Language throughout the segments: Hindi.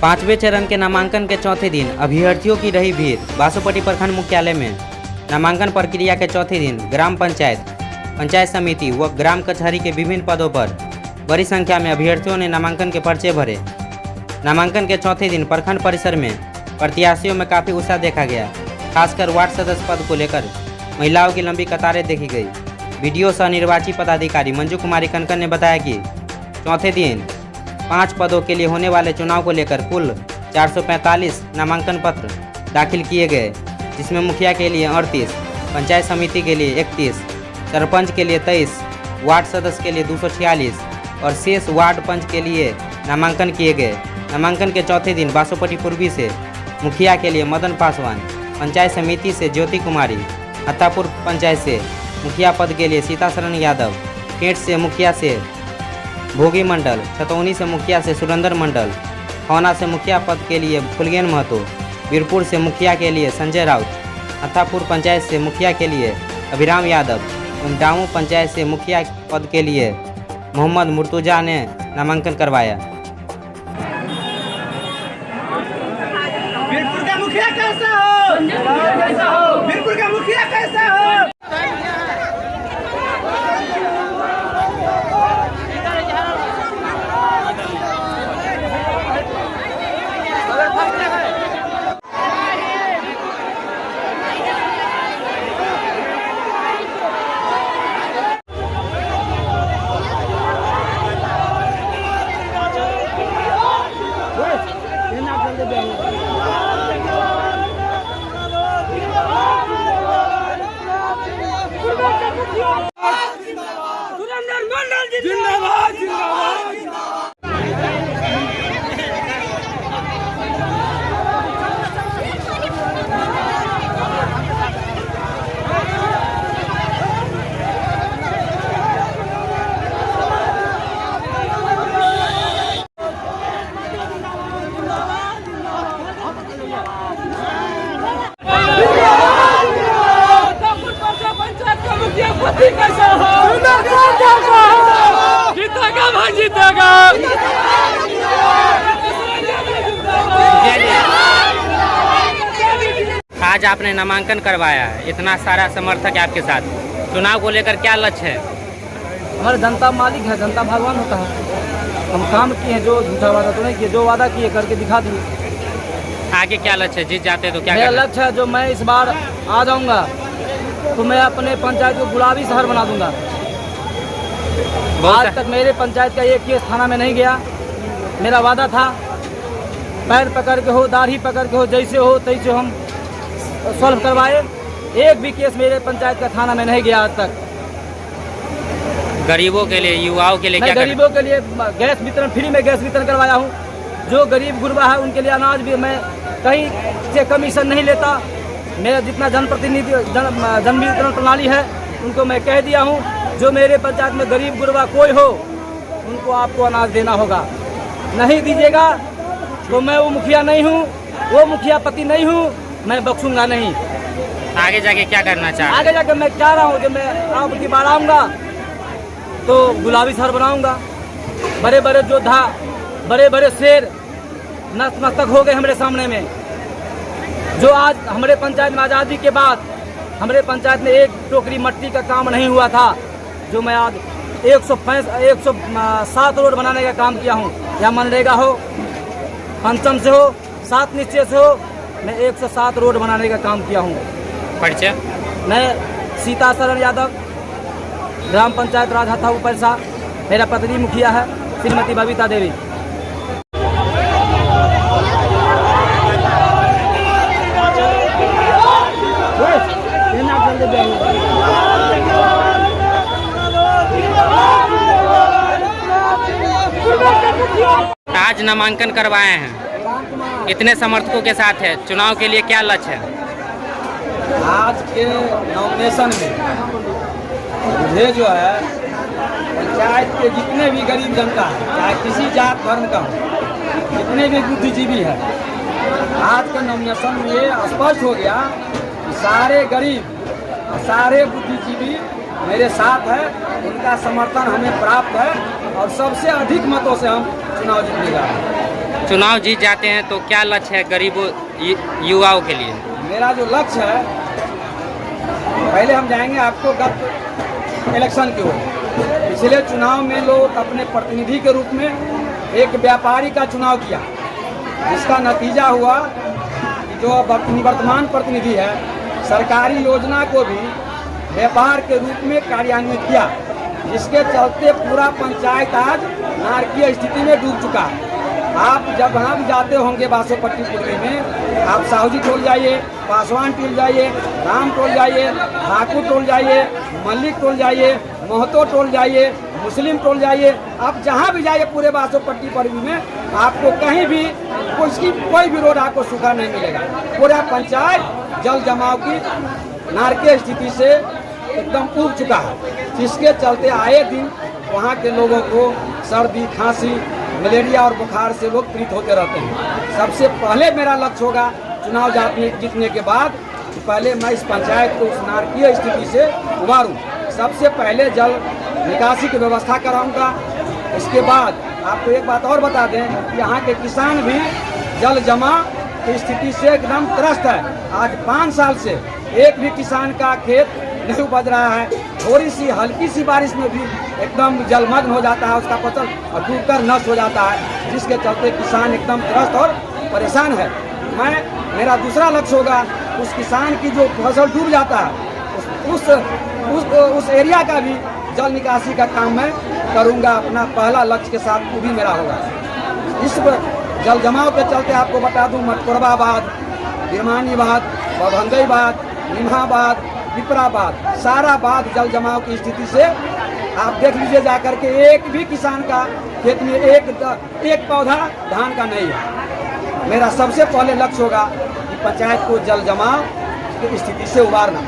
पांचवें चरण के नामांकन के चौथे दिन अभ्यर्थियों की रही भीड़। बासोपट्टी प्रखंड मुख्यालय में नामांकन प्रक्रिया के चौथे दिन ग्राम पंचायत, पंचायत समिति व ग्राम कचहरी के विभिन्न पदों पर बड़ी संख्या में अभ्यर्थियों ने नामांकन के पर्चे भरे। नामांकन के चौथे दिन प्रखंड परिसर में प्रत्याशियों में काफ़ी उत्साह देखा गया। खासकर वार्ड सदस्य पद को लेकर महिलाओं की लंबी कतारें देखी गई। बीडीओ सह निर्वाची पदाधिकारी मंजू कुमारी कनकन ने बताया कि चौथे दिन 5 पदों के लिए होने वाले चुनाव को लेकर कुल 445 नामांकन पत्र दाखिल किए गए, जिसमें मुखिया के लिए 38, पंचायत समिति के लिए 31, सरपंच के लिए 23, वार्ड सदस्य के लिए 246 और शेष वार्ड पंच के लिए नामांकन किए गए। नामांकन के चौथे दिन बासोपट्टी पूर्वी से मुखिया के लिए मदन पासवान, पंचायत समिति से ज्योति कुमारी, हत्तापुर पंचायत से मुखिया पद के लिए सीता शरण यादव, केट से मुखिया से भोगी मंडल, छतौनी से मुखिया से सुरेंद्र मंडल, खौना से मुखिया पद के लिए फुलगेन महतो, वीरपुर से मुखिया के लिए संजय राउत, हत्तापुर पंचायत से मुखिया के लिए अभिराम यादव, डामू पंचायत से मुखिया पद के लिए मोहम्मद मुर्तुजा ने नामांकन करवाया। वीरपुर का मुखिया कैसा हो? वीरपुर का मुखिया कैसा हो? सुरेंद्र मंडल जिंदाबाद जिंदाबाद। जीतेगा। आज आपने नामांकन करवाया है, इतना सारा समर्थक है आपके साथ, चुनाव को लेकर क्या लक्ष्य है? हमारे जनता मालिक है, जनता भगवान होता है। हम काम किए हैं, जो झूठा वादा तो नहीं किए, जो वादा किए करके दिखा दिए। आगे क्या लक्ष्य है? जीत जाते तो क्या मेरा करना? लक्ष्य है, जो मैं इस बार आ जाऊंगा तो मैं अपने पंचायत को गुलाबी शहर बना दूंगा। आज तक मेरे पंचायत का एक केस थाना में नहीं गया। मेरा वादा था, पैर पकड़ के हो, दाढ़ी पकड़ के हो, जैसे हो तैसे हम सॉल्व करवाए। एक भी केस मेरे पंचायत का थाना में नहीं गया आज तक। गरीबों के लिए, युवाओं के लिए क्या? गरीबों के लिए गैस वितरण, फ्री में गैस वितरण करवाया हूँ। जो गरीब गुरबा है उनके लिए अनाज भी मैं कहीं से कमीशन नहीं लेता। मेरा जितना जनप्रतिनिधि जन वितरण प्रणाली है उनको मैं कह दिया हूँ, जो मेरे पंचायत में गरीब गुरबा कोई हो उनको आपको अनाज देना होगा। नहीं दीजिएगा तो मैं वो मुखिया नहीं हूँ, वो मुखिया पति नहीं हूँ, मैं बख्शूंगा नहीं। आगे जाके क्या करना चाह? आगे जाकर मैं चाह रहा हूँ कि मैं आप की बार आऊँगा तो गुलाबी शहर बनाऊँगा। बड़े बड़े योद्धा, बड़े बड़े शेर नतमस्तक हो गए हमारे सामने में। जो आज हमारे पंचायत में आज़ादी के बाद हमारे पंचायत में एक टोकरी मट्टी का काम नहीं हुआ था, जो मैं आज 107 रोड बनाने का काम किया हूँ। या मनरेगा हो, पंचम से हो, 7 निश्चय से हो, मैं 107 रोड बनाने का काम किया हूँ। परिचय? मैं सीता शरण यादव, ग्राम पंचायत राज हत्तापुर परिसा। मेरा पत्नी मुखिया है श्रीमती बबीता देवी। आज नामांकन करवाए हैं, इतने समर्थकों के साथ है, चुनाव के लिए क्या लक्ष्य है? आज के नॉमिनेशन में मुझे जो है पंचायत के जितने भी गरीब जनता है, चाहे किसी जात धर्म का हो, जितने भी बुद्धिजीवी है, आज के नॉमिनेशन में ये स्पष्ट हो गया कि सारे गरीब और सारे बुद्धिजीवी मेरे साथ है। उनका समर्थन हमें प्राप्त है और सबसे अधिक मतों से हम चुनाव जीतेगा। चुनाव जीत जाते हैं तो क्या लक्ष्य है गरीबों युवाओं के लिए? मेरा जो लक्ष्य है, पहले हम जाएंगे आपको गत इलेक्शन की ओर। पिछले चुनाव में लोग अपने प्रतिनिधि के रूप में एक व्यापारी का चुनाव किया, जिसका नतीजा हुआ कि जो वर्तमान प्रतिनिधि है सरकारी योजना को भी व्यापार के रूप में कार्यान्वित किया, जिसके चलते पूरा पंचायत आज नारकीय स्थिति में डूब चुका है। आप जब वहाँ भी जाते होंगे बासोपट्टी पूर्वी में, आप साहूजी टोल जाइए, पासवान टोल जाइए, राम टोल जाइए, ठाकुर टोल जाइए, मल्लिक टोल जाइए, महतो टोल जाइए, मुस्लिम टोल जाइए, आप जहाँ भी जाइए पूरे बासोपट्टी पूर्वी में आपको कहीं भी कोई भी रोड आपको सूखा नहीं मिलेगा। पूरा पंचायत जल जमाव की नारकीय स्थिति से एकदम उब चुका है, जिसके चलते आए दिन वहाँ के लोगों को सर्दी, खांसी, मलेरिया और बुखार से लोग पीड़ित होते रहते हैं। सबसे पहले मेरा लक्ष्य होगा चुनाव जीतने के बाद कि पहले मैं इस पंचायत को उस नारकीय स्थिति से उबारूं। सबसे पहले जल निकासी की व्यवस्था कराऊंगा। इसके बाद आपको एक बात और बता दें कि यहाँ के किसान भी जल जमा की स्थिति से एकदम त्रस्त है। आज 5 साल से एक भी किसान का खेत नहीं उपज रहा है। थोड़ी सी हल्की सी बारिश में भी एकदम जलमग्न हो जाता है, उसका फसल डूबकर नष्ट हो जाता है, जिसके चलते किसान एकदम त्रस्त और परेशान है। मेरा दूसरा लक्ष्य होगा उस किसान की जो फसल डूब जाता है उस एरिया का भी जल निकासी का काम मैं करूंगा अपना पहला लक्ष्य के साथ, वो भी मेरा होगा। इस जल जमाव के चलते आपको बता दूं मटकोरबाबाद, बिरमानीबाद, बभंगईबाद, निम्हाबाद, पिपराबाद, सारा बाद जल जमाव की स्थिति से आप देख लीजिए जाकर के, एक भी किसान का खेत में एक पौधा धान का नहीं है। मेरा सबसे पहले लक्ष्य होगा कि पंचायत को जल जमाव की स्थिति से उबारना।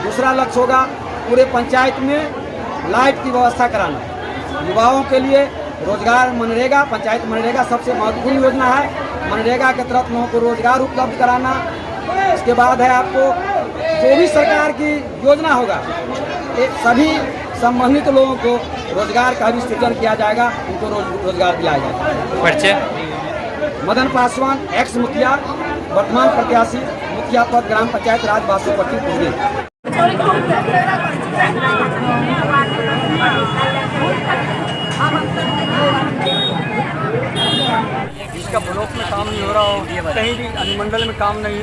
दूसरा लक्ष्य होगा पूरे पंचायत में लाइट की व्यवस्था कराना। युवाओं के लिए रोजगार, मनरेगा, पंचायत मनरेगा सबसे महत्वपूर्ण योजना है। मनरेगा के तहत लोगों को रोजगार उपलब्ध कराना। इसके बाद है आपको जो भी सरकार की योजना होगा सभी संबंधित लोगों को रोजगार का भी सृजन किया जाएगा, उनको रोजगार दिलाया जाएगा। परिचय? मदन पासवान, एक्स मुखिया, वर्तमान प्रत्याशी, मुखिया पद, ग्राम पंचायत राज बासोपट्टी पूर्वी। जिसका ब्लॉक में काम नहीं हो रहा हो, कहीं भी अनुमंडल में काम नहीं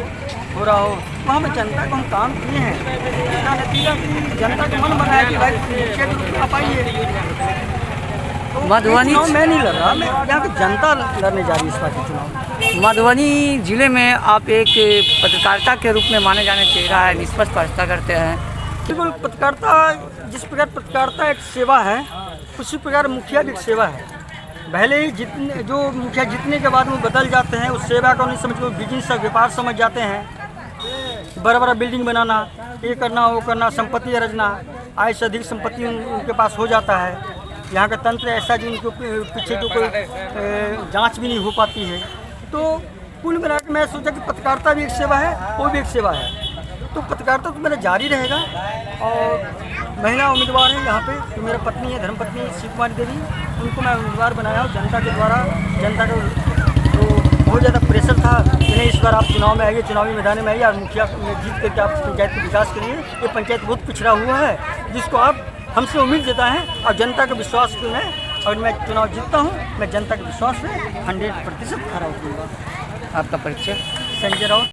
हो रहा हो, वहाँ में जनता को हम काम किए हैं। इसका नतीजा जनता का मन बनाया कि भाई आप आइए। मधुबनी मैं नहीं लड़ रहा, मैं यहाँ की जनता लड़ने जा रही है इस बार के चुनाव। मधुबनी जिले में आप एक पत्रकारिता के रूप में माने जाने चेहरा है, निष्पक्ष पत्रकारिता करते हैं। बिल्कुल, पत्रकारिता जिस प्रकार पत्रकारिता एक सेवा है, उसी प्रकार मुखिया भी एक सेवा है। पहले ही जो मुखिया जीतने के बाद में बदल जाते हैं, उस सेवा को नहीं समझ के बिजनेस का व्यापार समझ जाते हैं। बड़ा बड़ा बिल्डिंग बनाना, ये करना, वो करना, संपत्ति रचना, आय से अधिक संपत्ति उनके पास हो जाता है। यहाँ का तंत्र ऐसा जो उनको पीछे जो कोई जांच भी नहीं हो पाती है। तो कुल मिला के मैं सोचा कि पत्रकारिता भी एक सेवा है, वो भी एक सेवा है, तो पत्रकारिता तो मेरा जारी रहेगा। और महिला उम्मीदवार है यहाँ पे, तो मेरा पत्नी है, धर्मपत्नी शिव कुमारी देवी, उनको मैं उम्मीदवार बनाया हूँ जनता के द्वारा। जनता का तो बहुत ज़्यादा प्रेशर था कि नहीं इस बार आप चुनाव में आइए, चुनावी मैदान में आइए और मुखिया जीत करके आप पंचायत का विकास करिए। ये पंचायत बहुत पिछड़ा हुआ है, जिसको आप हमसे उम्मीद देता है और जनता का विश्वास में है। और मैं चुनाव जीतता हूँ, मैं जनता के विश्वास में 100% खरा उतरूँगा। आपका परिचय? संजय राउत।